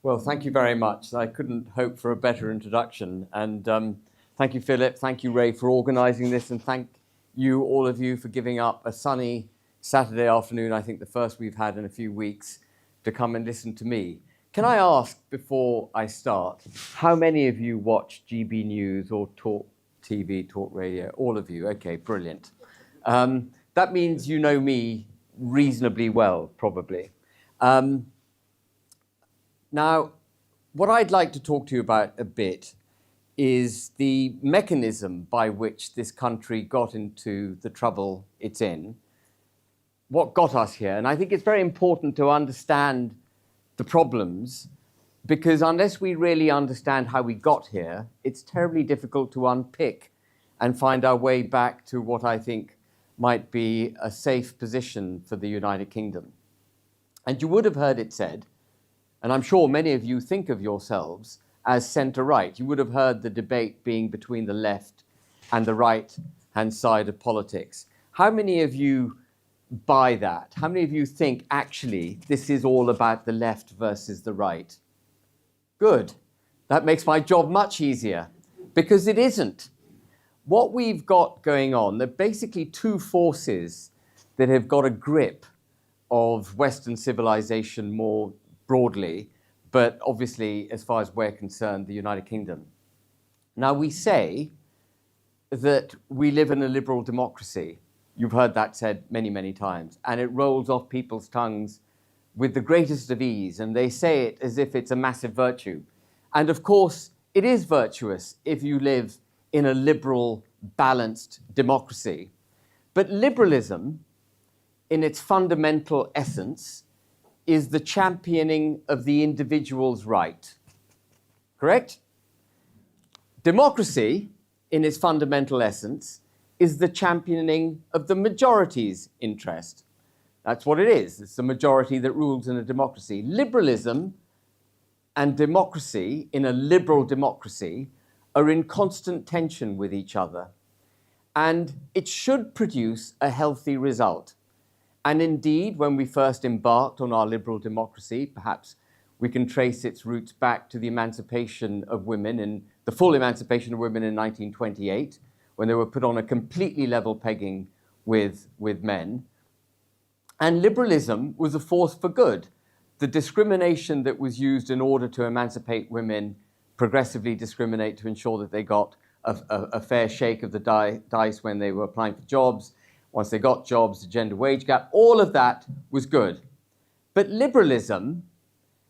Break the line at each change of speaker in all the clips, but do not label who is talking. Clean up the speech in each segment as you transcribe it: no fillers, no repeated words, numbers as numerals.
Well, thank you very much. I couldn't hope for a better introduction. And thank you, Philip. Thank you, Ray, for organising this. And thank you, all of you, for giving up a sunny Saturday afternoon, I think the first we've had in a few weeks, to come and listen to me. Can I ask, before I start, how many of you watch GB News or Talk TV, Talk Radio? All of you. OK, brilliant. That means you know me reasonably well, probably. Now, what I'd like to talk to you about a bit is the mechanism by which this country got into the trouble it's in, what got us here. And I think it's very important to understand the problems, because unless we really understand how we got here, it's terribly difficult to unpick and find our way back to what I think might be a safe position for the United Kingdom. And you would have heard it said, and I'm sure many of you think of yourselves as centre-right. You would have heard the debate being between the left and the right-hand side of politics. How many of you buy that? How many of you think, actually, this is all about the left versus the right? Good. That makes my job much easier, because it isn't. What we've got going on, there are basically two forces that have got a grip of Western civilization more broadly, but obviously, as far as we're concerned, the United Kingdom. Now, we say that we live in a liberal democracy. You've heard that said many, many times, and it rolls off people's tongues with the greatest of ease, and they say it as if it's a massive virtue. And of course, it is virtuous if you live in a liberal, balanced democracy. But liberalism, in its fundamental essence, is the championing of the individual's right. Correct? Democracy, in its fundamental essence, is the championing of the majority's interest. That's what it is. It's the majority that rules in a democracy. Liberalism and democracy, in a liberal democracy, are in constant tension with each other. And it should produce a healthy result. And indeed, when we first embarked on our liberal democracy, perhaps we can trace its roots back to the emancipation of women, and the full emancipation of women in 1928, when they were put on a completely level pegging with men. And liberalism was a force for good. The discrimination that was used in order to emancipate women, progressively discriminate to ensure that they got a fair shake of the dice when they were applying for jobs. Once they got jobs, the gender wage gap, all of that was good. But liberalism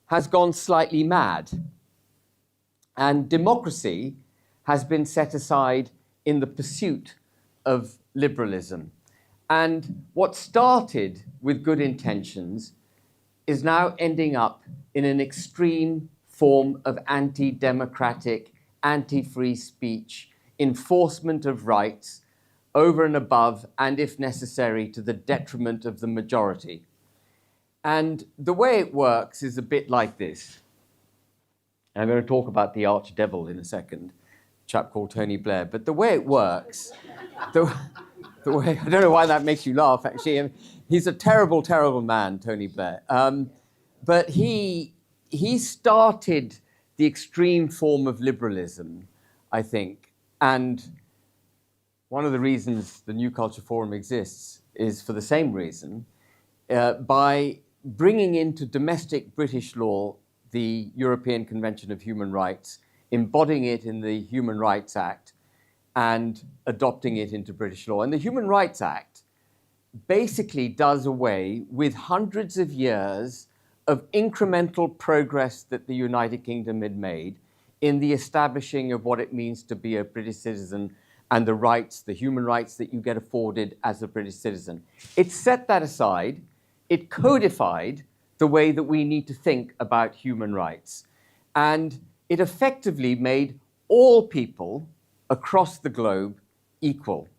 has gone slightly mad. And democracy has been set aside in the pursuit of liberalism. And what started with good intentions is now ending up in an extreme form of anti-democratic, anti-free speech, enforcement of rights, over and above, and if necessary, to the detriment of the majority. And the way it works is a bit like this. And I'm going to talk about the archdevil in a second, a chap called Tony Blair. But the way it works, the way, I don't know why that makes you laugh, actually. I mean, he's a terrible, terrible man, Tony Blair. But he started the extreme form of liberalism, I think. And one of the reasons the New Culture Forum exists is for the same reason, by bringing into domestic British law the European Convention of Human Rights, embodying it in the Human Rights Act, and adopting it into British law. And the Human Rights Act basically does away with hundreds of years of incremental progress that the United Kingdom had made in the establishing of what it means to be a British citizen and the rights, the human rights that you get afforded as a British citizen. It set that aside. It codified the way that we need to think about human rights. And it effectively made all people across the globe equal.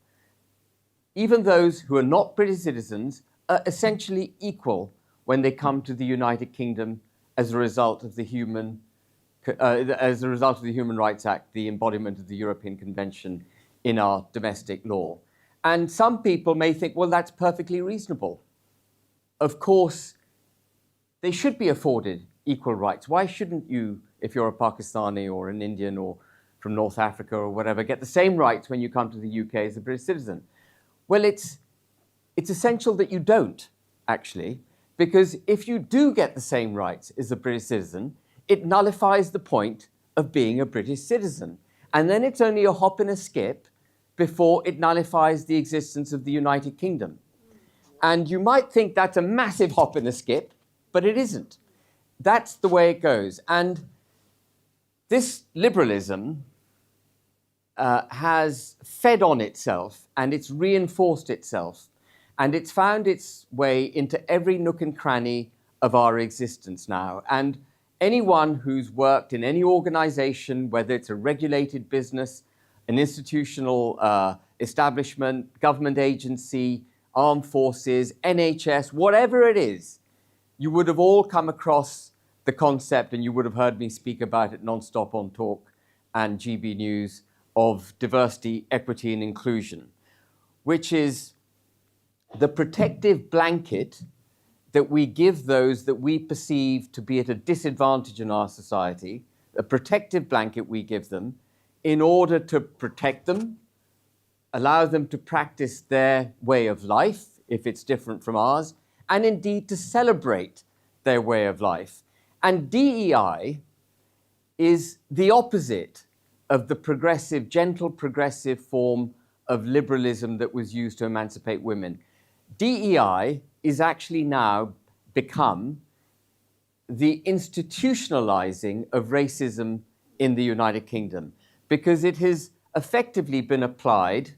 Even those who are not British citizens are essentially equal when they come to the United Kingdom as a result of the Human Rights Act, the embodiment of the European Convention in our domestic law. And some people may think, well, that's perfectly reasonable. Of course, they should be afforded equal rights? Why shouldn't you, if you're a Pakistani or an Indian or from North Africa or whatever, get the same rights when you come to the UK as a British citizen? Well, it's essential that you don't, actually, because if you do get the same rights as a British citizen, it nullifies the point of being a British citizen. And then it's only a hop and a skip before it nullifies the existence of the United Kingdom. And you might think that's a massive hop and a skip, but it isn't. That's the way it goes. And this liberalism has fed on itself, and it's reinforced itself, and it's found its way into every nook and cranny of our existence now. And anyone who's worked in any organization, whether it's a regulated business, an institutional establishment, government agency, armed forces, NHS, whatever it is, you would have all come across the concept, and you would have heard me speak about it non-stop on Talk and GB News, of diversity, equity, and inclusion, which is the protective blanket that we give those that we perceive to be at a disadvantage in our society, a protective blanket we give them in order to protect them, allow them to practice their way of life, if it's different from ours, and indeed to celebrate their way of life. And DEI is the opposite of the progressive, gentle progressive form of liberalism that was used to emancipate women. DEI is actually now become the institutionalizing of racism in the United Kingdom, because it has effectively been applied.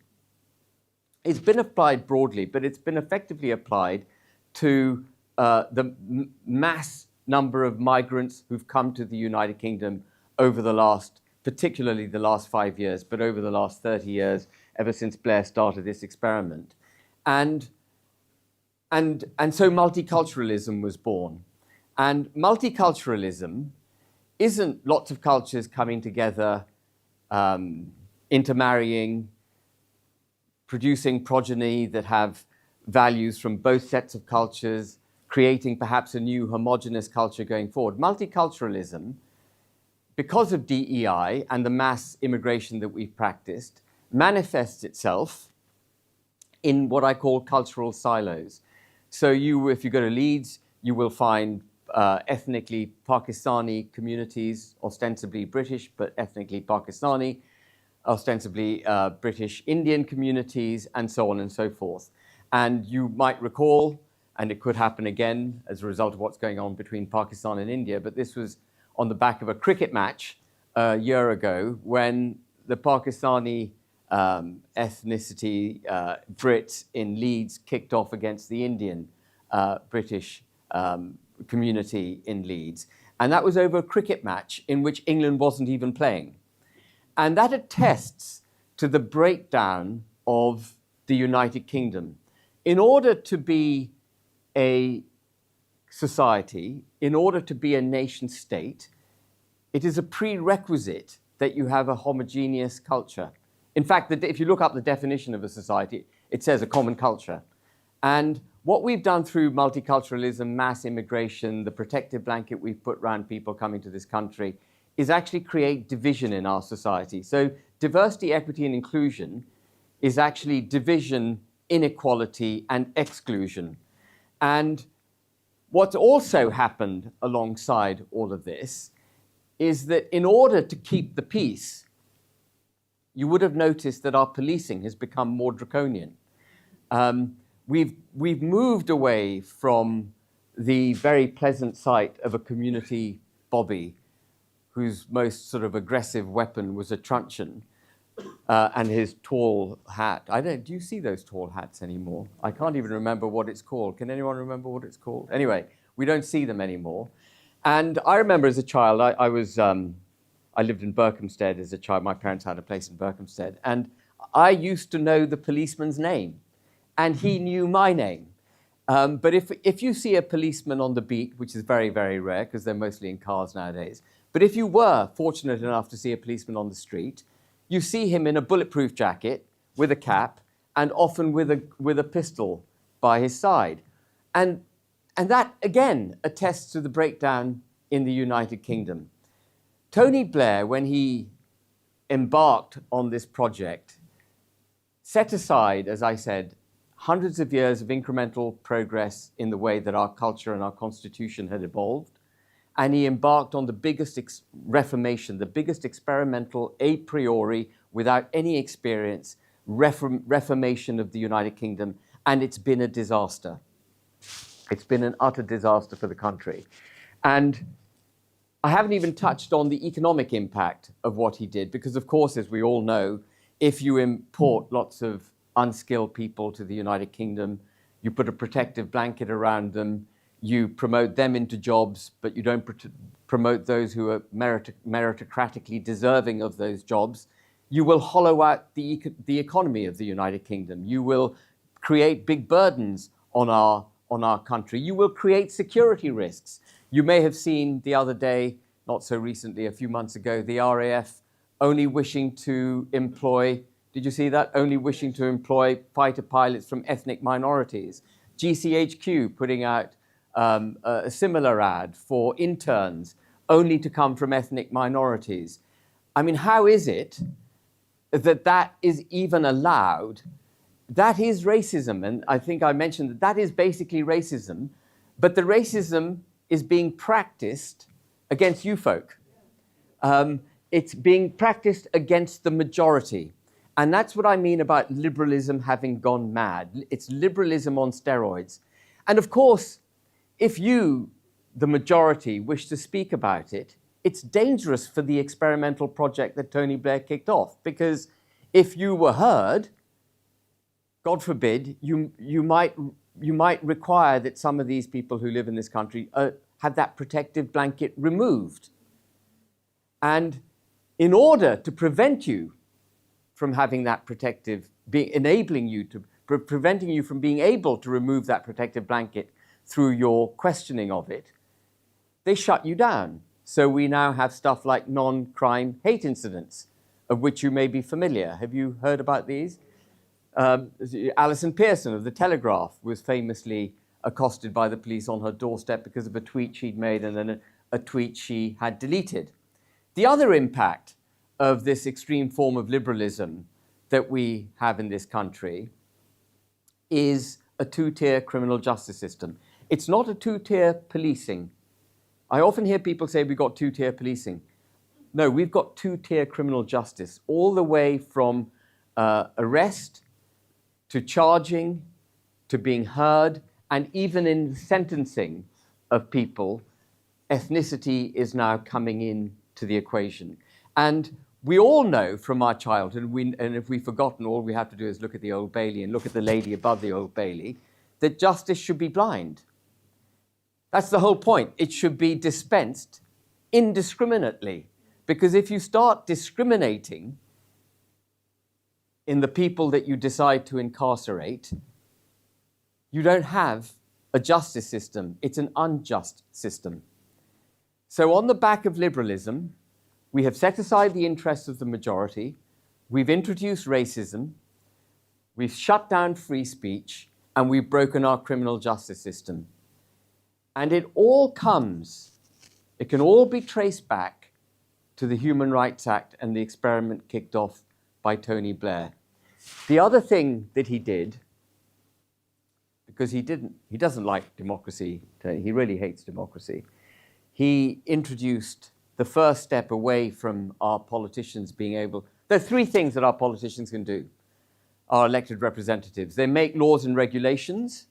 It's been applied broadly, but it's been effectively applied to the mass number of migrants who've come to the United Kingdom over the last, particularly the last 5 years, but over the last 30 years, ever since Blair started this experiment. And so multiculturalism was born. And multiculturalism isn't lots of cultures coming together, intermarrying, producing progeny that have values from both sets of cultures, creating perhaps a new homogenous culture going forward. Multiculturalism, because of DEI and the mass immigration that we've practiced, manifests itself in what I call cultural silos. So if you go to Leeds, you will find ethnically Pakistani communities, ostensibly British, but ethnically Pakistani, ostensibly British Indian communities, and so on and so forth. And you might recall, and it could happen again as a result of what's going on between Pakistan and India, but this was on the back of a cricket match a year ago when the Pakistani ethnicity Brits in Leeds kicked off against the Indian British community in Leeds. And that was over a cricket match in which England wasn't even playing. And that attests to the breakdown of the United Kingdom. In order to be a society, in order to be a nation state, it is a prerequisite that you have a homogeneous culture. In fact, if you look up the definition of a society, it says a common culture. And what we've done through multiculturalism, mass immigration, the protective blanket we've put around people coming to this country, is actually create division in our society. So diversity, equity, and inclusion is actually division, inequality, and exclusion. And what's also happened alongside all of this is that in order to keep the peace, you would have noticed that our policing has become more draconian. We've moved away from the very pleasant sight of a community bobby whose most sort of aggressive weapon was a truncheon and his tall hat. Do you see those tall hats anymore? I can't even remember what it's called. Can anyone remember what it's called? Anyway, we don't see them anymore. And I remember as a child, I lived in Berkhamsted as a child. My parents had a place in Berkhamsted. And I used to know the policeman's name. And he knew my name. But if you see a policeman on the beat, which is very, very rare, because they're mostly in cars nowadays, but if you were fortunate enough to see a policeman on the street, you see him in a bulletproof jacket, with a cap, and often with a pistol by his side. And that, again, attests to the breakdown in the United Kingdom. Tony Blair, when he embarked on this project, set aside, as I said, hundreds of years of incremental progress in the way that our culture and our constitution had evolved. And he embarked on the biggest reformation, the biggest experimental, a priori, without any experience, reformation of the United Kingdom. And it's been a disaster. It's been an utter disaster for the country. And I haven't even touched on the economic impact of what he did, because of course, as we all know, if you import lots of unskilled people to the United Kingdom, you put a protective blanket around them, you promote them into jobs, but you don't promote those who are meritocratically deserving of those jobs, you will hollow out the economy of the United Kingdom. You will create big burdens on our country. You will create security risks. You may have seen the other day, not so recently, a few months ago, the RAF only wishing to employ, did you see that? Only wishing to employ fighter pilots from ethnic minorities. GCHQ putting out a similar ad for interns only to come from ethnic minorities. I mean, how is it that that is even allowed? That is racism. And I think I mentioned that that is basically racism, but the racism is being practiced against you folk. It's being practiced against the majority. And that's what I mean about liberalism having gone mad. It's liberalism on steroids. And of course, if you, the majority, wish to speak about it, it's dangerous for the experimental project that Tony Blair kicked off. Because if you were heard, God forbid, you might require that some of these people who live in this country have that protective blanket removed. And in order to prevent you from having that protective, preventing you from being able to remove that protective blanket through your questioning of it, they shut you down. So we now have stuff like non-crime hate incidents, of which you may be familiar. Have you heard about these? Alison Pearson of The Telegraph was famously accosted by the police on her doorstep because of a tweet she'd made and then a tweet she had deleted. The other impact of this extreme form of liberalism that we have in this country is a two-tier criminal justice system. It's not a two-tier policing. I often hear people say we've got two-tier policing. No, we've got two-tier criminal justice, all the way from arrest to charging, to being heard, and even in sentencing of people, ethnicity is now coming into the equation. And we all know from our childhood, and if we've forgotten, all we have to do is look at the Old Bailey and look at the lady above the Old Bailey, that justice should be blind. That's the whole point. It should be dispensed indiscriminately. Because if you start discriminating in the people that you decide to incarcerate, you don't have a justice system. It's an unjust system. So on the back of liberalism, we have set aside the interests of the majority, we've introduced racism, we've shut down free speech, and we've broken our criminal justice system. And it can all be traced back to the Human Rights Act and the experiment kicked off by Tony Blair. The other thing that he did, because he doesn't like democracy, he really hates democracy, he introduced the first step away from our politicians being able. There are three things that our politicians can do, our elected representatives. They make laws and regulations.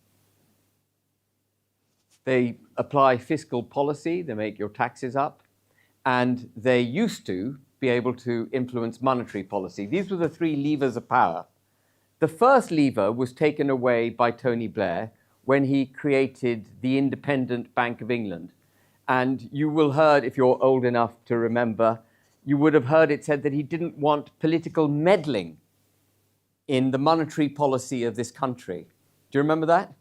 They apply fiscal policy. They make your taxes up. And they used to be able to influence monetary policy. These were the three levers of power. The first lever was taken away by Tony Blair when he created the Independent Bank of England. And you will heard, if you're old enough to remember, you would have heard it said that he didn't want political meddling in the monetary policy of this country. Do you remember that?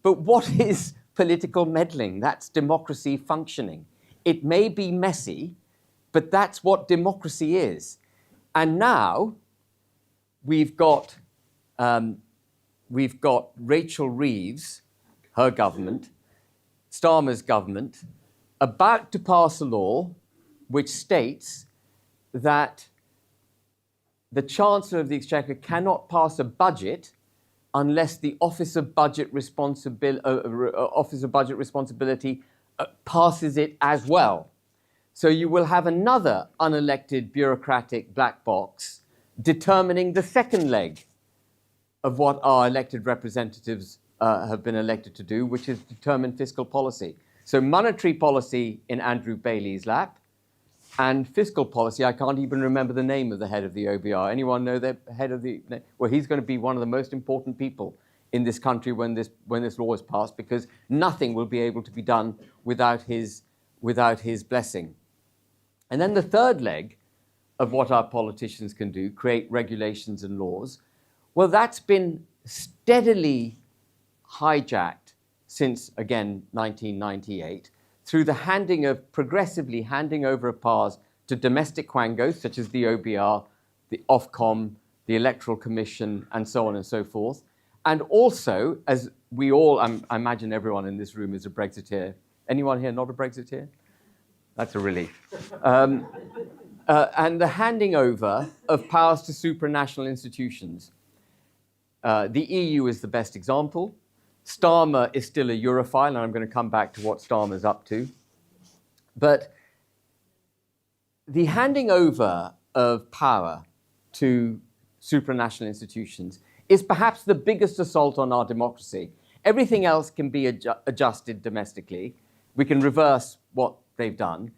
But what is political meddling? That's democracy functioning. It may be messy, but that's what democracy is. And now we've got Rachel Reeves, her government, Starmer's government, about to pass a law which states that the Chancellor of the Exchequer cannot pass a budget unless the Office of Budget Responsibility passes it as well. So you will have another unelected bureaucratic black box determining the second leg of what our elected representatives have been elected to do, which is determine fiscal policy. So monetary policy in Andrew Bailey's lap, and fiscal policy, I can't even remember the name of the head of the OBR. Anyone know the head of the... Well, he's going to be one of the most important people in this country when this law is passed, because nothing will be able to be done without his blessing. And then the third leg of what our politicians can do, create regulations and laws, well, that's been steadily hijacked since, again, 1998, through the progressively handing over of powers to domestic quangos, such as the OBR, the Ofcom, the Electoral Commission, and so on and so forth. And also, as we all, I imagine everyone in this room is a Brexiteer. Anyone here not a Brexiteer? That's a relief. And the handing over of powers to supranational institutions. The EU is the best example. Starmer is still a Europhile, and I'm going to come back to what Starmer's up to. But the handing over of power to supranational institutions is perhaps the biggest assault on our democracy. Everything else can be adjusted domestically. We can reverse what they've done.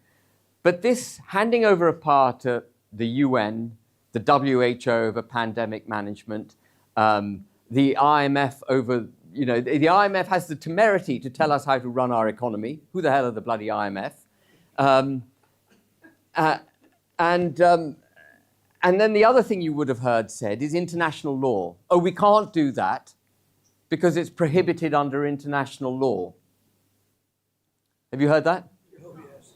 But this handing over of power to the UN, the WHO over pandemic management, the IMF over... You know, the IMF has the temerity to tell us how to run our economy. Who the hell are the bloody IMF? And then the other thing you would have heard said is international law. Oh, we can't do that because it's prohibited under international law. Have you heard that? Oh, yes.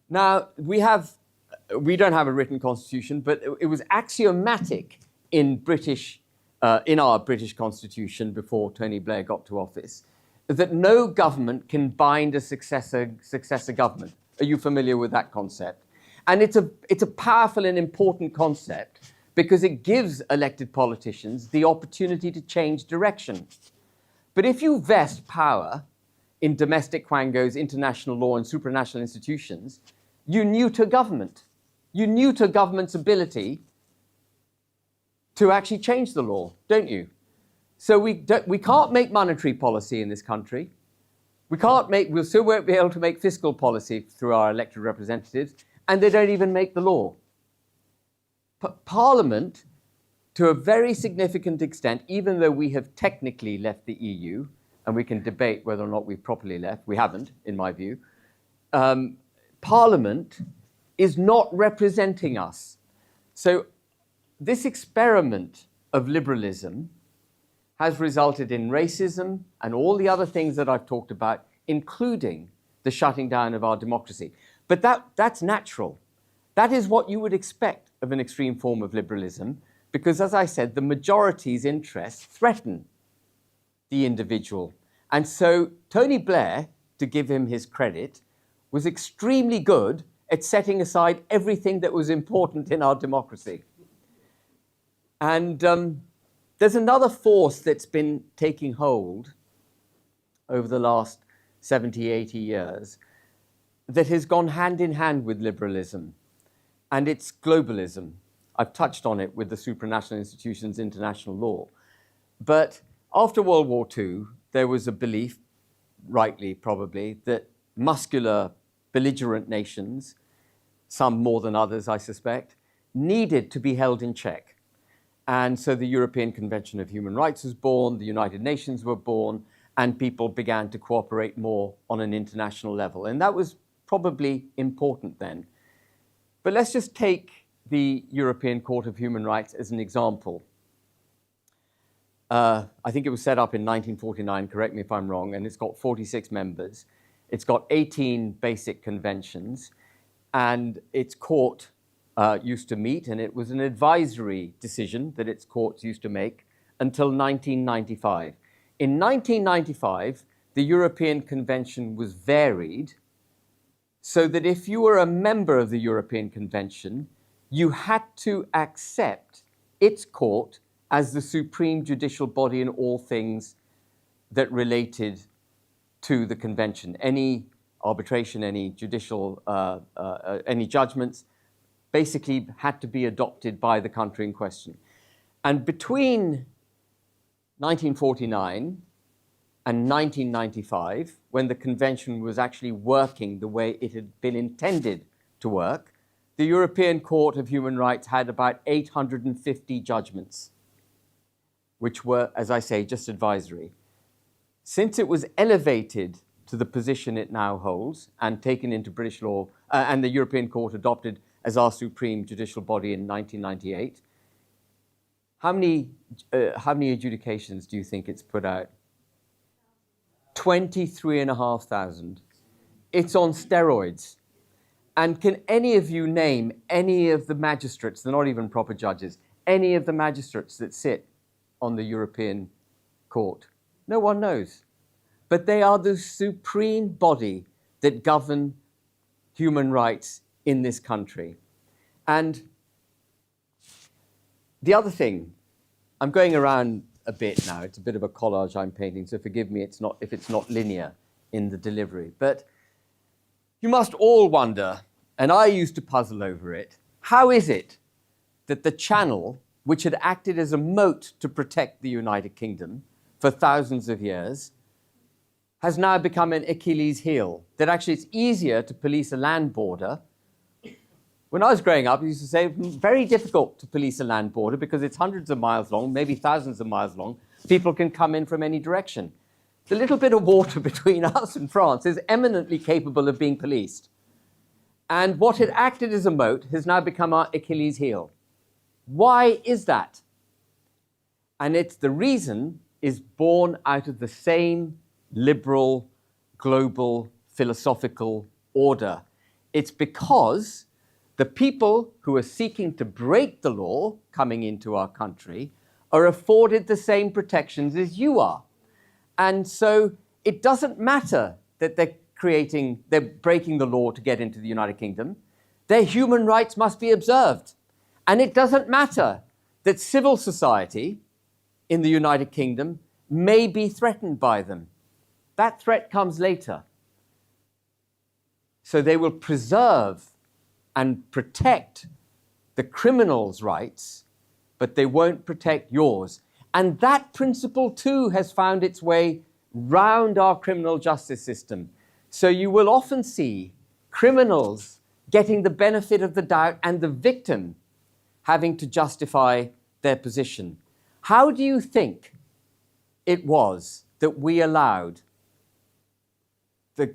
Now, we don't have a written constitution, but it was axiomatic in our British Constitution before Tony Blair got to office, that no government can bind a successor government. Are you familiar with that concept? And it's a powerful and important concept because it gives elected politicians the opportunity to change direction. But if you vest power in domestic quangos, international law, and supranational institutions, you neuter government. You neuter government's ability to actually change the law, don't you? So we can't make monetary policy in this country. We'll still won't be able to make fiscal policy through our elected representatives, and they don't even make the law. Parliament, to a very significant extent, even though we have technically left the EU, and we can debate whether or not we've properly left, we haven't, in my view, Parliament is not representing us. So this experiment of liberalism has resulted in racism and all the other things that I've talked about, including the shutting down of our democracy. But that's natural. That is what you would expect of an extreme form of liberalism, because, as I said, the majority's interests threaten the individual. And so Tony Blair, to give him his credit, was extremely good at setting aside everything that was important in our democracy. And there's another force that's been taking hold over the last 70, 80 years that has gone hand in hand with liberalism, and it's globalism. I've touched on it with the supranational institutions, international law. But after World War II, there was a belief, rightly probably, that muscular, belligerent nations, some more than others, I suspect, needed to be held in check. And so the European Convention of Human Rights was born, the United Nations were born, and people began to cooperate more on an international level. And that was probably important then. But let's just take the European Court of Human Rights as an example. I think it was set up in 1949, correct me if I'm wrong, and it's got 46 members. It's got 18 basic conventions, and its court used to meet, and it was an advisory decision that its courts used to make until 1995. In 1995, the European Convention was varied so that if you were a member of the European Convention, you had to accept its court as the supreme judicial body in all things that related to the convention. Any arbitration, any judicial, any judgments basically had to be adopted by the country in question. And between 1949 and 1995, when the convention was actually working the way it had been intended to work, the European Court of Human Rights had about 850 judgments, which were, as I say, just advisory. Since it was elevated to the position it now holds and taken into British law, and the European Court adopted as our supreme judicial body in 1998, how many adjudications do you think it's put out? 23,500. It's on steroids. And can any of you name any of the magistrates, they're not even proper judges, any of the magistrates that sit on the European Court? No one knows. But they are the supreme body that govern human rights in this country. And the other thing, I'm going around a bit now, it's a bit of a collage I'm painting, so forgive me if it's not linear in the delivery. But you must all wonder, and I used to puzzle over it, how is it that the Channel, which had acted as a moat to protect the United Kingdom for thousands of years, has now become an Achilles heel, that actually it's easier to police a land border. When I was growing up, I used to say, very difficult to police a land border because it's hundreds of miles long, maybe thousands of miles long. People can come in from any direction. The little bit of water between us and France is eminently capable of being policed. And what had acted as a moat has now become our Achilles heel. Why is that? And the reason is born out of the same liberal, global, philosophical order. It's because the people who are seeking to break the law coming into our country are afforded the same protections as you are. And so it doesn't matter that they're breaking the law to get into the United Kingdom. Their human rights must be observed. And it doesn't matter that civil society in the United Kingdom may be threatened by them. That threat comes later. So they will preserve and protect the criminals' rights, but they won't protect yours. And that principle too has found its way round our criminal justice system. So you will often see criminals getting the benefit of the doubt and the victim having to justify their position. How do you think it was that we allowed the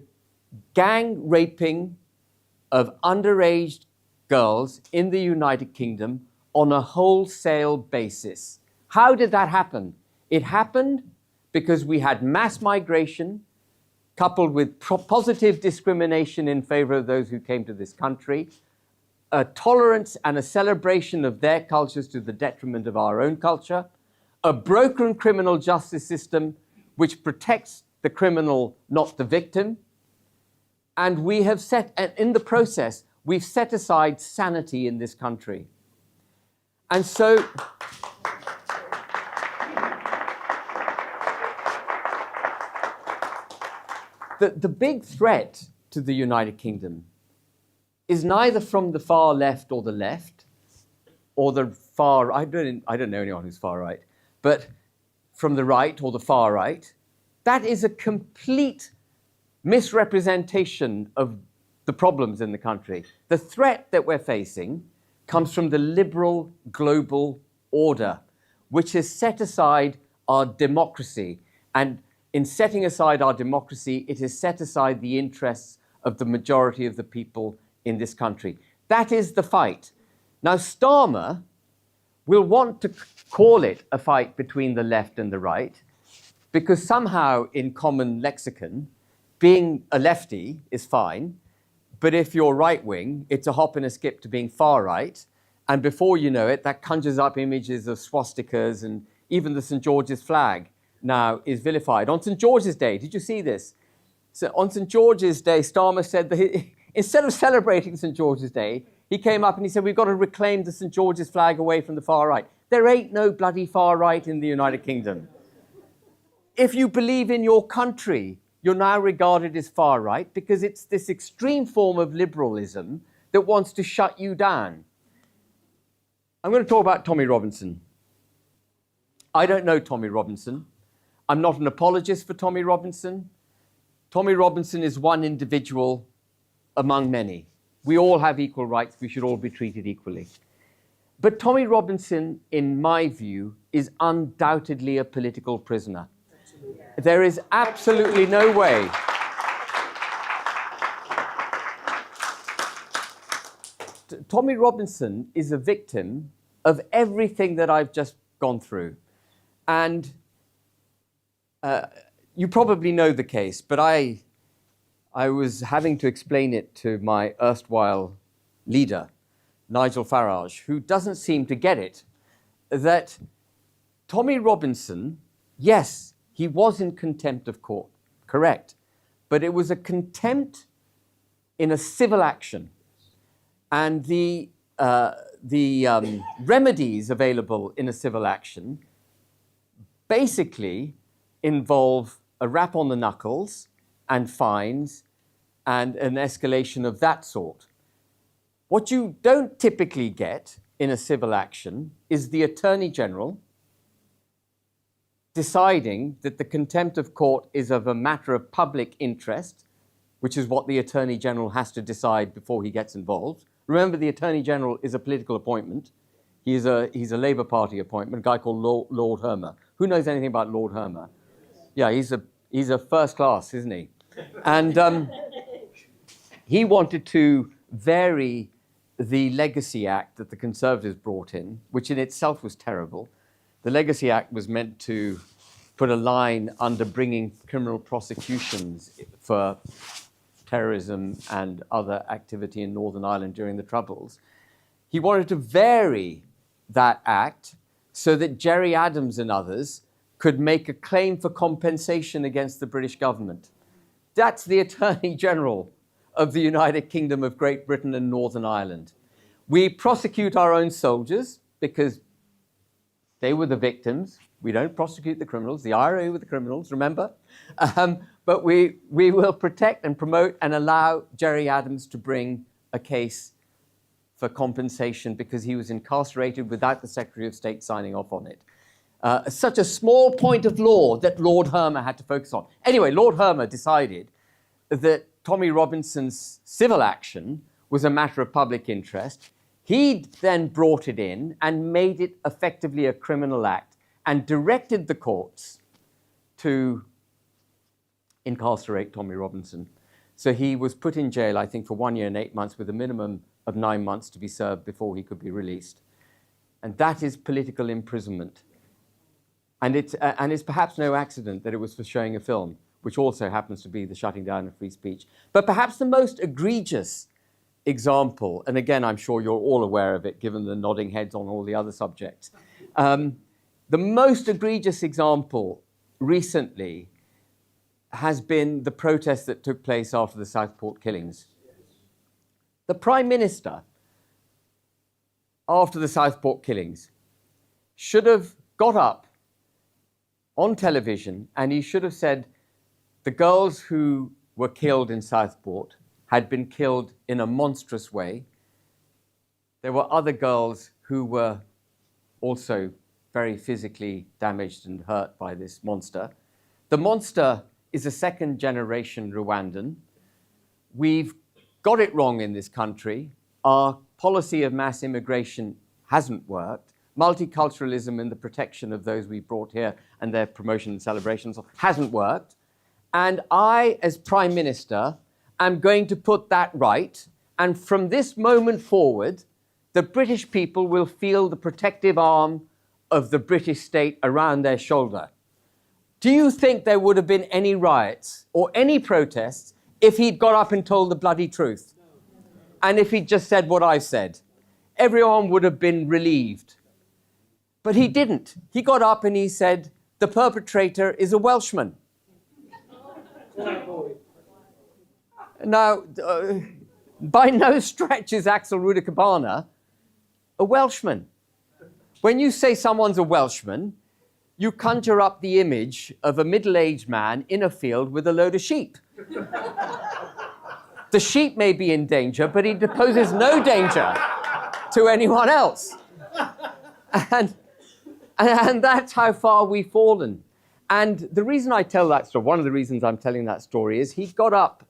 gang raping of underage girls in the United Kingdom on a wholesale basis? How did that happen? It happened because we had mass migration coupled with positive discrimination in favor of those who came to this country, a tolerance and a celebration of their cultures to the detriment of our own culture, a broken criminal justice system which protects the criminal, not the victim. And we have in the process, we've set aside sanity in this country. And so, the big threat to the United Kingdom is neither from the far left or the left, or the far, I don't know anyone who's far right, but from the right or the far right. That is a complete misrepresentation of the problems in the country. The threat that we're facing comes from the liberal global order, which has set aside our democracy. And in setting aside our democracy, it has set aside the interests of the majority of the people in this country. That is the fight. Now, Starmer will want to call it a fight between the left and the right, because somehow in common lexicon, being a lefty is fine, but if you're right-wing, it's a hop and a skip to being far-right, and before you know it, that conjures up images of swastikas, and even the St. George's flag now is vilified. On St. George's Day, did you see this? So on St. George's Day, Starmer said that Instead of celebrating St. George's Day, he came up and he said, we've got to reclaim the St. George's flag away from the far right. There ain't no bloody far right in the United Kingdom. If you believe in your country, you're now regarded as far right because it's this extreme form of liberalism that wants to shut you down. I'm going to talk about Tommy Robinson. I don't know Tommy Robinson. I'm not an apologist for Tommy Robinson. Tommy Robinson is one individual among many. We all have equal rights. We should all be treated equally. But Tommy Robinson, in my view, is undoubtedly a political prisoner. There is absolutely no way. Tommy Robinson is a victim of everything that I've just gone through. And you probably know the case, but I was having to explain it to my erstwhile leader, Nigel Farage, who doesn't seem to get it, that Tommy Robinson, yes, he was in contempt of court, correct, but it was a contempt in a civil action. And the remedies available in a civil action basically involve a rap on the knuckles and fines and an escalation of that sort. What you don't typically get in a civil action is the Attorney General deciding that the contempt of court is of a matter of public interest, which is what the Attorney General has to decide before he gets involved. Remember, the Attorney General is a political appointment. He's a Labour Party appointment, a guy called Lord Hermer. Who knows anything about Lord Hermer? Yeah, he's a first class, isn't he? And he wanted to vary the Legacy Act that the Conservatives brought in, which in itself was terrible. The Legacy Act was meant to put a line under bringing criminal prosecutions for terrorism and other activity in Northern Ireland during the Troubles. He wanted to vary that act so that Gerry Adams and others could make a claim for compensation against the British government. That's the Attorney General of the United Kingdom of Great Britain and Northern Ireland. We prosecute our own soldiers because they were the victims. We don't prosecute the criminals. The IRA were the criminals, remember? But we will protect and promote and allow Gerry Adams to bring a case for compensation because he was incarcerated without the Secretary of State signing off on it. Such a small point of law that Lord Hermer had to focus on. Anyway, Lord Hermer decided that Tommy Robinson's civil action was a matter of public interest. He then brought it in and made it effectively a criminal act and directed the courts to incarcerate Tommy Robinson. So he was put in jail, I think, for 1 year and 8 months with a minimum of 9 months to be served before he could be released. And that is political imprisonment. And it's perhaps no accident that it was for showing a film, which also happens to be the shutting down of free speech. But perhaps the most egregious example, and again, I'm sure you're all aware of it, given the nodding heads on all the other subjects. The most egregious example recently has been the protest that took place after the Southport killings. The Prime Minister, after the Southport killings, should have got up on television and he should have said the girls who were killed in Southport had been killed in a monstrous way. There were other girls who were also very physically damaged and hurt by this monster. The monster is a second-generation Rwandan. We've got it wrong in this country. Our policy of mass immigration hasn't worked. Multiculturalism and the protection of those we brought here and their promotion and celebrations hasn't worked. And I, as Prime Minister, am going to put that right. And from this moment forward, the British people will feel the protective arm of the British state around their shoulder. Do you think there would have been any riots or any protests if he'd got up and told the bloody truth? And if he'd just said what I've said? Everyone would have been relieved. But he didn't. He got up and he said, the perpetrator is a Welshman. Now, by no stretch is Axel Rudikabana a Welshman. When you say someone's a Welshman, you conjure up the image of a middle-aged man in a field with a load of sheep. The sheep may be in danger, but he poses no danger to anyone else. And that's how far we've fallen. And the reason I tell that story, one of the reasons I'm telling that story, is he got up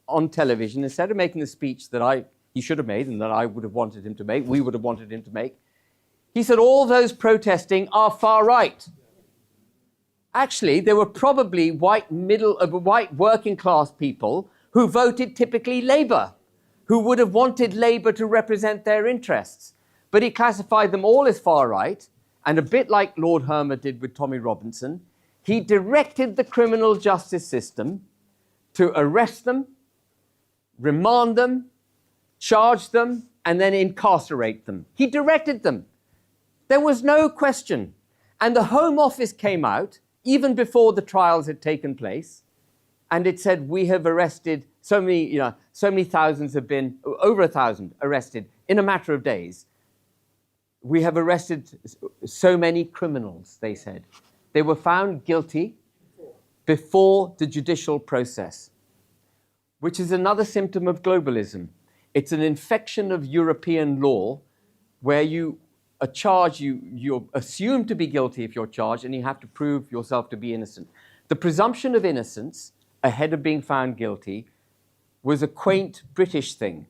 on television, instead of making the speech that he should have made and that I would have wanted him to make, we would have wanted him to make, he said all those protesting are far right. Actually, there were probably white working class people who voted typically Labour, who would have wanted Labour to represent their interests. But he classified them all as far right, and a bit like Lord Hermer did with Tommy Robinson, he directed the criminal justice system to arrest them, remand them, charge them, and then incarcerate them. He directed them. There was no question. And the Home Office came out, even before the trials had taken place, and it said, we have arrested so many thousands have been, over 1,000 arrested in a matter of days. We have arrested so many criminals, they said. They were found guilty before the judicial process, which is another symptom of globalism. It's an infection of European law where you're assumed to be guilty if you're charged, and you have to prove yourself to be innocent. The presumption of innocence ahead of being found guilty was a quaint British thing.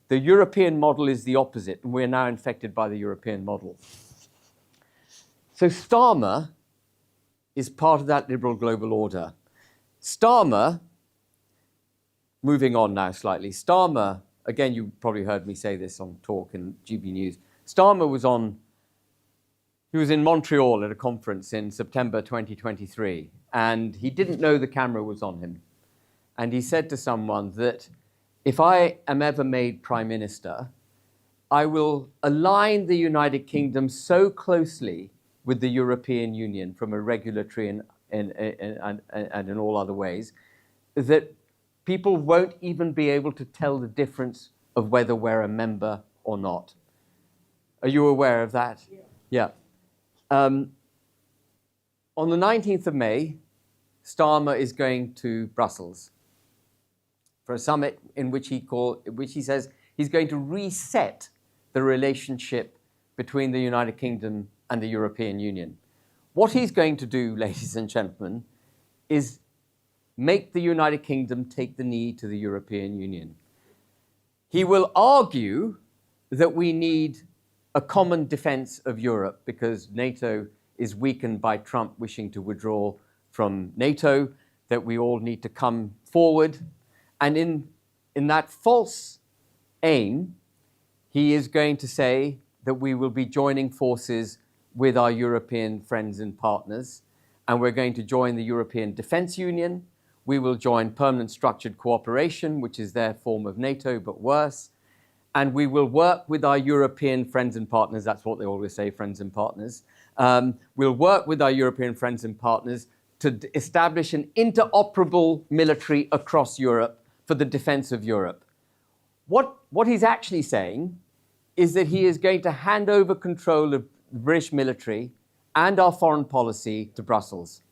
The European model is the opposite, and we're now infected by the European model. So Starmer is part of that liberal global order. Starmer, moving on now slightly, Starmer, again, you probably heard me say this on Talk and GB News. Starmer he was in Montreal at a conference in September 2023, and he didn't know the camera was on him. And he said to someone that if I am ever made Prime Minister, I will align the United Kingdom so closely with the European Union from a regulatory and in all other ways that people won't even be able to tell the difference of whether we're a member or not. Are you aware of that? Yeah. On the 19th of May, Starmer is going to Brussels for a summit in which he says he's going to reset the relationship between the United Kingdom and the European Union. What he's going to do, ladies and gentlemen, is make the United Kingdom take the knee to the European Union. He will argue that we need a common defense of Europe because NATO is weakened by Trump wishing to withdraw from NATO, that we all need to come forward. And in that false aim, he is going to say that we will be joining forces with our European friends and partners, and we're going to join the European Defence Union. We will join permanent structured cooperation, which is their form of NATO, but worse. And we will work with our European friends and partners. That's what they always say, friends and partners. We'll work with our European friends and partners to establish an interoperable military across Europe for the defense of Europe. What he's actually saying is that he is going to hand over control of the British military and our foreign policy to Brussels.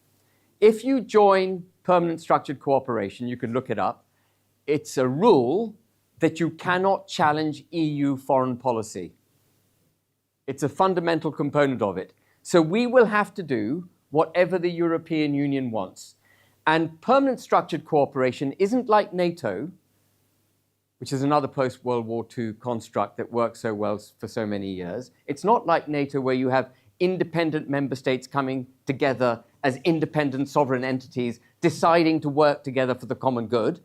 If you join permanent structured cooperation, you can look it up, it's a rule that you cannot challenge EU foreign policy. It's a fundamental component of it. So we will have to do whatever the European Union wants. And permanent structured cooperation isn't like NATO, which is another post-World War II construct that worked so well for so many years. It's not like NATO where you have independent member states coming together as independent sovereign entities deciding to work together for the common good.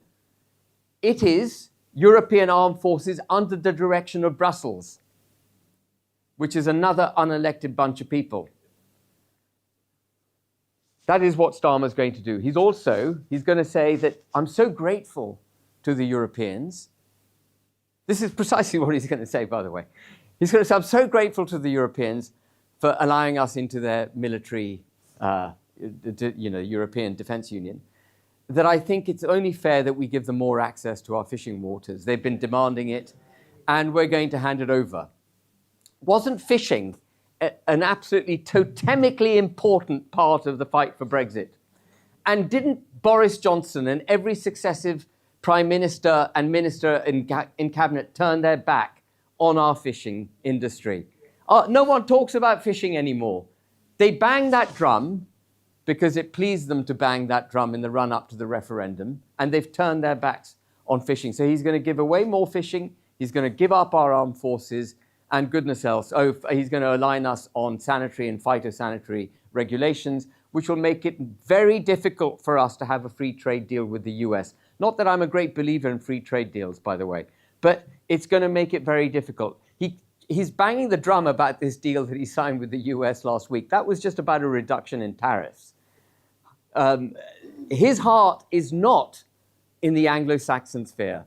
It is European armed forces under the direction of Brussels, which is another unelected bunch of people. That is what Starmer's going to do. He's going to say that I'm so grateful to the Europeans. This is precisely what he's going to say, by the way. He's going to say, I'm so grateful to the Europeans for allowing us into their military, European Defence Union. that I think it's only fair that we give them more access to our fishing waters. They've been demanding it, and we're going to hand it over. Wasn't fishing an absolutely totemically important part of the fight for Brexit? And didn't Boris Johnson and every successive Prime Minister and Minister in Cabinet turn their back on our fishing industry? No one talks about fishing anymore. They banged that drum because it pleased them to bang that drum in the run-up to the referendum, and they've turned their backs on fishing. So he's going to give away more fishing, he's going to give up our armed forces, and goodness else, he's going to align us on sanitary and phytosanitary regulations, which will make it very difficult for us to have a free trade deal with the US. Not that I'm a great believer in free trade deals, by the way, but it's going to make it very difficult. He's banging the drum about this deal that he signed with the US last week. That was just about a reduction in tariffs. His heart is not in the Anglo-Saxon sphere.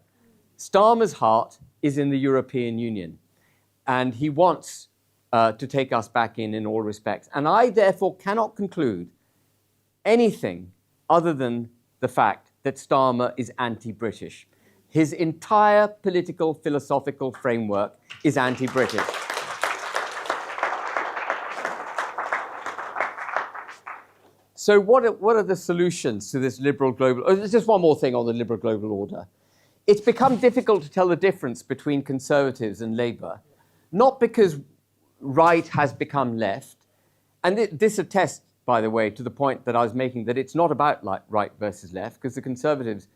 Starmer's heart is in the European Union, and he wants to take us back in all respects. And I, therefore, cannot conclude anything other than the fact that Starmer is anti-British. His entire political, philosophical framework is anti-British. So what are the solutions to this liberal global... Oh, there's just one more thing on the liberal global order. It's become difficult to tell the difference between Conservatives and Labour, not because right has become left, and this attests, by the way, to the point that I was making, that it's not about right versus left, because the Conservatives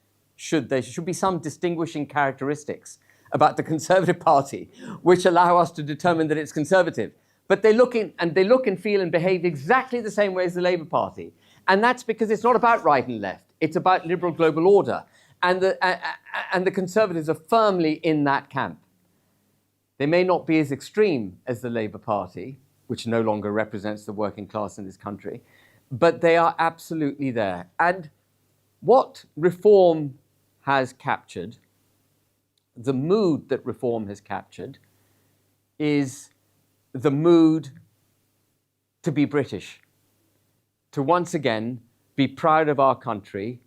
there should be some distinguishing characteristics about the Conservative Party which allow us to determine that it's conservative. But they look and feel and behave exactly the same way as the Labour Party. And that's because it's not about right and left. It's about liberal global order. And the Conservatives are firmly in that camp. They may not be as extreme as the Labour Party, which no longer represents the working class in this country, but they are absolutely there. And what reform has captured, the mood that reform has captured, is the mood to be British, to once again be proud of our country,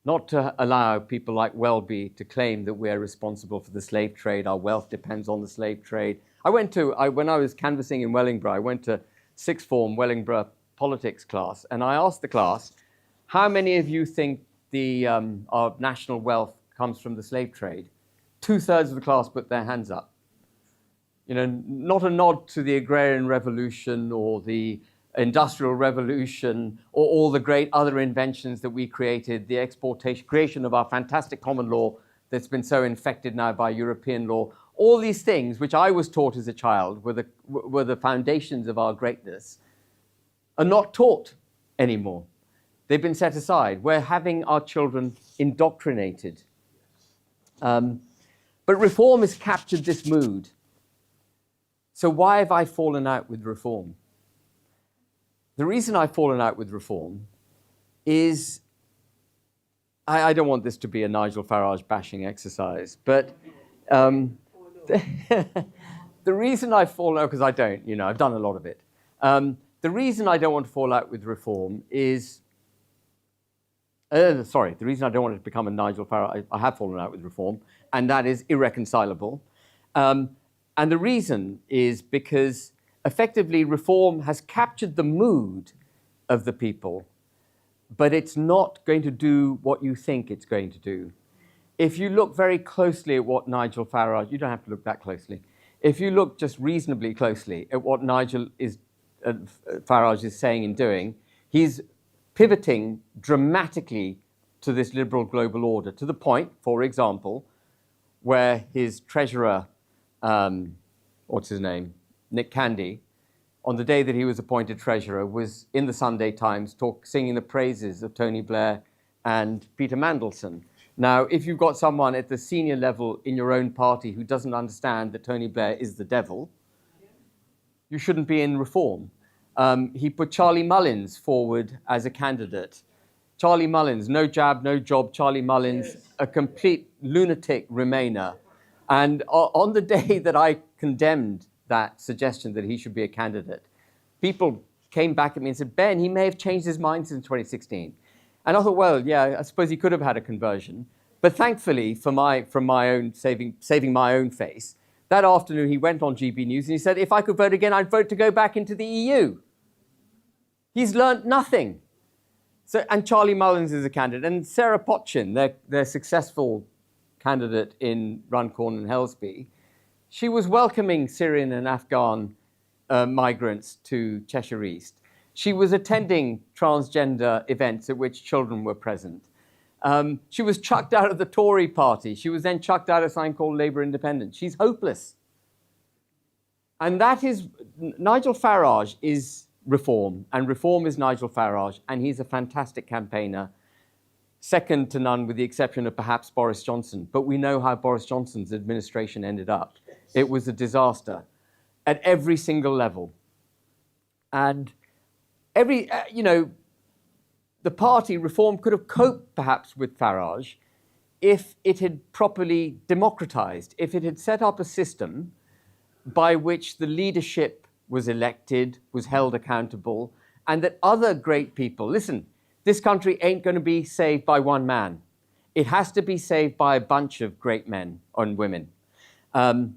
not to allow people like Welby to claim that we're responsible for the slave trade, our wealth depends on the slave trade. When I was canvassing in Wellingborough, I went to sixth form Wellingborough politics class, and I asked the class, how many of you think our national wealth comes from the slave trade? 2/3 of the class put their hands up. You know, not a nod to the agrarian revolution or the industrial revolution or all the great other inventions that we created, the creation of our fantastic common law that's been so infected now by European law. All these things, which I was taught as a child, were the foundations of our greatness, are not taught anymore. They've been set aside. We're having our children indoctrinated. But reform has captured this mood. So why have I fallen out with reform? The reason I've fallen out with reform is, I don't want this to be a Nigel Farage bashing exercise, but the reason I've fallen out, because I don't, I've done a lot of it. The reason I don't want to fall out with reform is, the reason I don't want it to become a Nigel Farage, I have fallen out with reform, and that is irreconcilable. And the reason is because effectively reform has captured the mood of the people, but it's not going to do what you think it's going to do. If you look very closely at what Nigel Farage, you don't have to look that closely. If you look just reasonably closely at what Farage is saying and doing, he's pivoting dramatically to this liberal global order, to the point, for example, where his treasurer, what's his name, Nick Candy, on the day that he was appointed treasurer, was in the Sunday Times singing the praises of Tony Blair and Peter Mandelson. Now, if you've got someone at the senior level in your own party who doesn't understand that Tony Blair is the devil, you shouldn't be in reform. He put Charlie Mullins forward as a candidate. Charlie Mullins, no jab, no job. Charlie Mullins, yes. A complete lunatic Remainer. And on the day that I condemned that suggestion that he should be a candidate, people came back at me and said, Ben, he may have changed his mind since 2016. And I thought, well, yeah, I suppose he could have had a conversion. But thankfully, from my own saving my own face, that afternoon he went on GB News and he said, if I could vote again, I'd vote to go back into the EU. He's learnt nothing. So, and Charlie Mullins is a candidate, and Sarah Potchin, their successful candidate in Runcorn and Helsby, she was welcoming Syrian and Afghan migrants to Cheshire East. She was attending transgender events at which children were present. She was chucked out of the Tory party. She was then chucked out of something called Labour Independence. She's hopeless. And that is, Nigel Farage is Reform, and Reform is Nigel Farage, and he's a fantastic campaigner, second to none with the exception of perhaps Boris Johnson. But we know how Boris Johnson's administration ended up. It was a disaster at every single level. And the party, Reform, could have coped perhaps with Farage if it had properly democratized, if it had set up a system by which the leadership was elected, was held accountable, and that other great people, listen, this country ain't going to be saved by one man. It has to be saved by a bunch of great men and women. We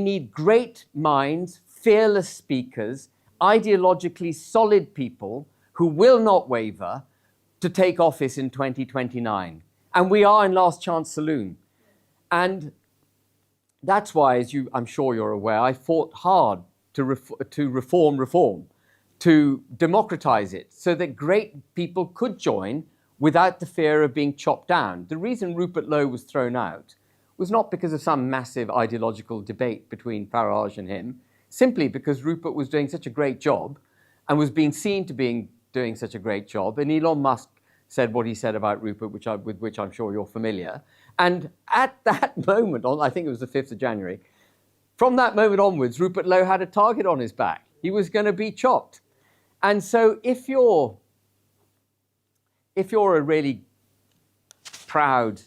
need great minds, fearless speakers, ideologically solid people who will not waver to take office in 2029. And we are in Last Chance Saloon. And that's why, as I'm sure you're aware, I fought hard to reform, to democratize it so that great people could join without the fear of being chopped down. The reason Rupert Lowe was thrown out was not because of some massive ideological debate between Farage and him, simply because Rupert was doing such a great job and was being seen to be doing such a great job. And Elon Musk said what he said about Rupert, with which I'm sure you're familiar. And at that moment, I think it was the 5th of January, from that moment onwards, Rupert Lowe had a target on his back. He was going to be chopped. And so if you're a really proud,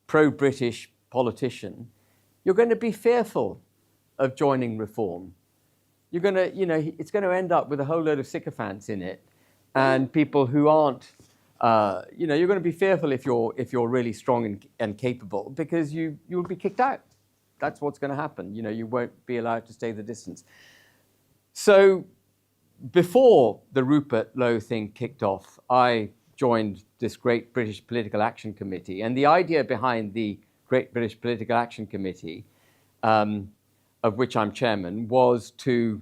pro-British politician, you're going to be fearful of joining Reform. You're going to, it's going to end up with a whole load of sycophants in it and people who aren't, you're going to be fearful if you're really strong and capable because you'll be kicked out. That's what's going to happen. You won't be allowed to stay the distance. So before the Rupert Lowe thing kicked off, I joined this Great British Political Action Committee. And the idea behind the Great British Political Action Committee, of which I'm chairman, was to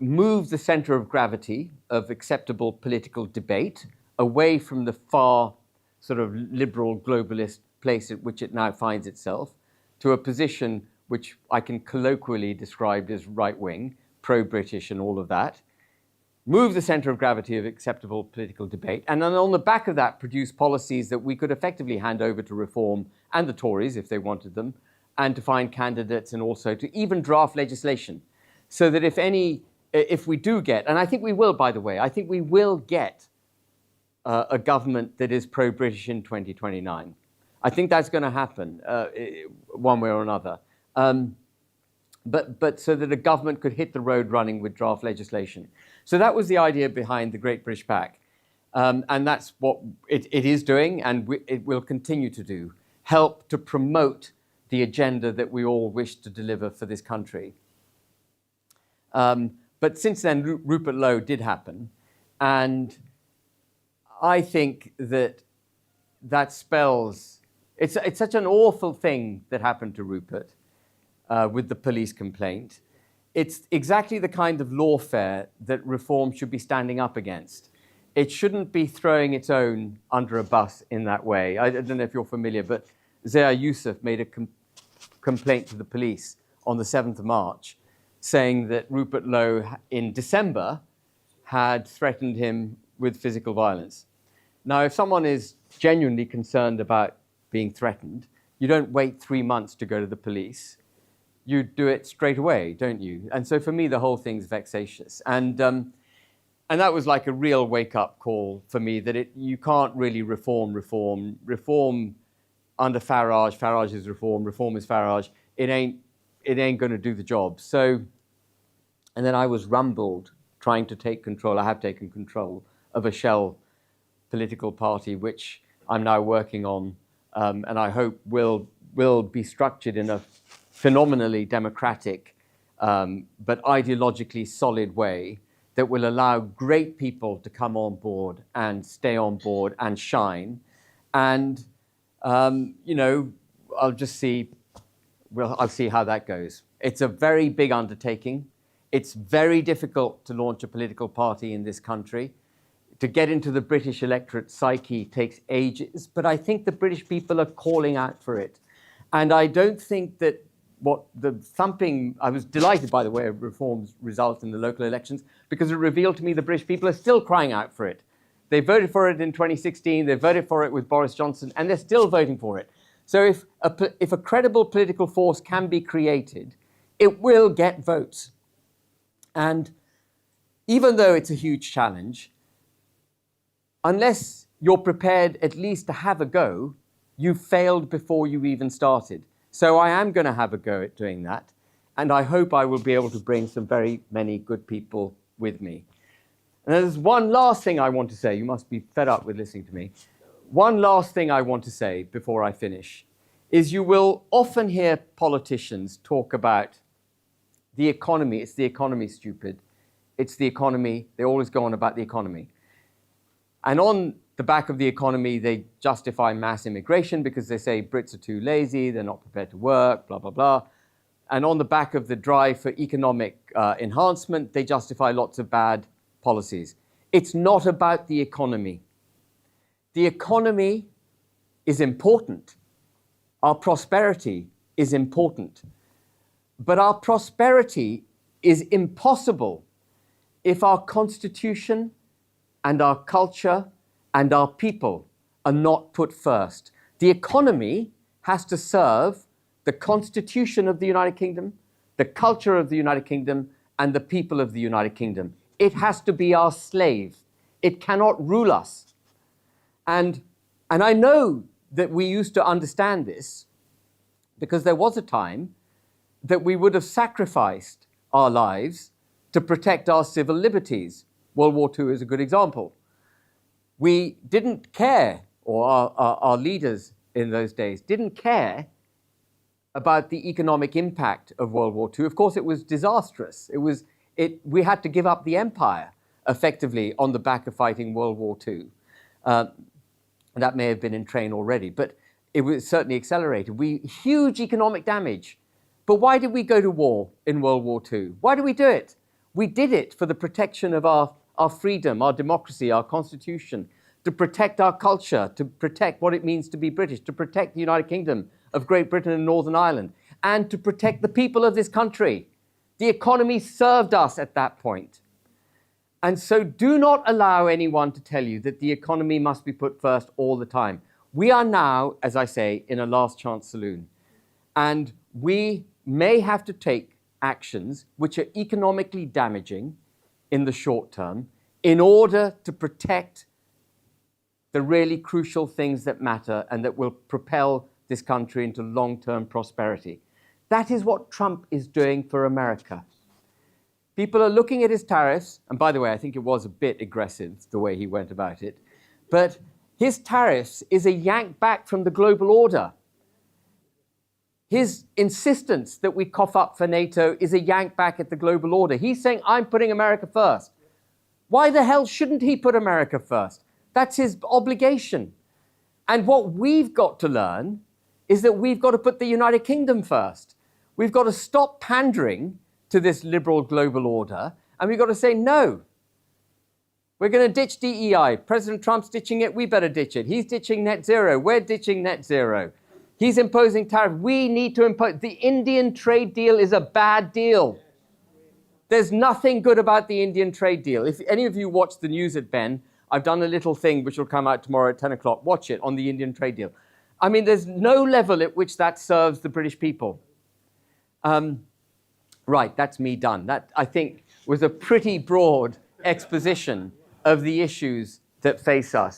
move the center of gravity of acceptable political debate away from the far sort of liberal globalist place at which it now finds itself to a position which I can colloquially describe as right-wing, pro-British and all of that, move the center of gravity of acceptable political debate, and then on the back of that produce policies that we could effectively hand over to Reform and the Tories if they wanted them, and to find candidates and also to even draft legislation. So that if we do get, and I think we will, by the way, I think we will get a government that is pro-British in 2029. I think that's going to happen one way or another. But so that a government could hit the road running with draft legislation. So that was the idea behind the Great British Pact. And that's what it is doing, and it will continue to do, help to promote the agenda that we all wish to deliver for this country. But since then, Rupert Lowe did happen. And I think that spells, it's such an awful thing that happened to Rupert with the police complaint. It's exactly the kind of lawfare that Reform should be standing up against. It shouldn't be throwing its own under a bus in that way. I don't know if you're familiar, but Zia Youssef made a complaint to the police on the 7th of March saying that Rupert Lowe in December had threatened him with physical violence. Now, if someone is genuinely concerned about being threatened, you don't wait 3 months to go to the police. You do it straight away, don't you? And so for me, the whole thing's vexatious. And that was like a real wake-up call for me that you can't really reform under Farage. Farage is reform is Farage. It ain't going to do the job. So, and then I was rumbled trying to take control. I have taken control of a shell political party, which I'm now working on, and I hope will be structured in a phenomenally democratic, but ideologically solid way that will allow great people to come on board and stay on board and shine. And, you know, I'll see how that goes. It's a very big undertaking. It's very difficult to launch a political party in this country. To get into the British electorate psyche takes ages, but I think the British people are calling out for it. And I don't think that I was delighted, by the way, of Reform's result in the local elections, because it revealed to me the British people are still crying out for it. They voted for it in 2016, they voted for it with Boris Johnson, and they're still voting for it. So if a credible political force can be created, it will get votes. And even though it's a huge challenge, unless you're prepared at least to have a go, you've failed before you even started. So I am going to have a go at doing that, and I hope I will be able to bring some very many good people with me. And there's one last thing I want to say. You must be fed up with listening to me. One last thing I want to say before I finish is you will often hear politicians talk about the economy. It's the economy, stupid. It's the economy. They always go on about the economy. And on the back of the economy, they justify mass immigration because they say Brits are too lazy, they're not prepared to work, blah, blah, blah. And on the back of the drive for economic enhancement, they justify lots of bad policies. It's not about the economy. The economy is important. Our prosperity is important. But our prosperity is impossible if our constitution and our culture and our people are not put first. The economy has to serve the Constitution of the United Kingdom, the culture of the United Kingdom, and the people of the United Kingdom. It has to be our slave. It cannot rule us. And I know that we used to understand this because there was a time that we would have sacrificed our lives to protect our civil liberties. World War II is a good example. We didn't care, or our leaders in those days didn't care about the economic impact of World War II. Of course, it was disastrous. We had to give up the empire, effectively, on the back of fighting World War II. That may have been in train already, but it was certainly accelerated. Huge economic damage. But why did we go to war in World War II? Why did we do it? We did it for the protection of our freedom, our democracy, our constitution, to protect our culture, to protect what it means to be British, to protect the United Kingdom of Great Britain and Northern Ireland, and to protect the people of this country. The economy served us at that point. And so do not allow anyone to tell you that the economy must be put first all the time. We are now, as I say, in a last chance saloon. And we may have to take actions which are economically damaging in the short term in order to protect the really crucial things that matter and that will propel this country into long-term prosperity. That is what Trump is doing for America. People are looking at his tariffs, and by the way, I think it was a bit aggressive the way he went about it, but his tariffs is a yank back from the global order. His insistence that we cough up for NATO is a yank back at the global order. He's saying, I'm putting America first. Why the hell shouldn't he put America first? That's his obligation. And what we've got to learn is that we've got to put the United Kingdom first. We've got to stop pandering to this liberal global order, and we've got to say, no, we're going to ditch DEI. President Trump's ditching it, we better ditch it. He's ditching net zero, we're ditching net zero. He's imposing tariffs. We need to impose. The Indian trade deal is a bad deal. There's nothing good about the Indian trade deal. If any of you watch the news at Ben, I've done a little thing which will come out tomorrow at 10 o'clock. Watch it on the Indian trade deal. I mean, there's no level at which that serves the British people. Right, that's me done. That, I think, was a pretty broad exposition of the issues that face us.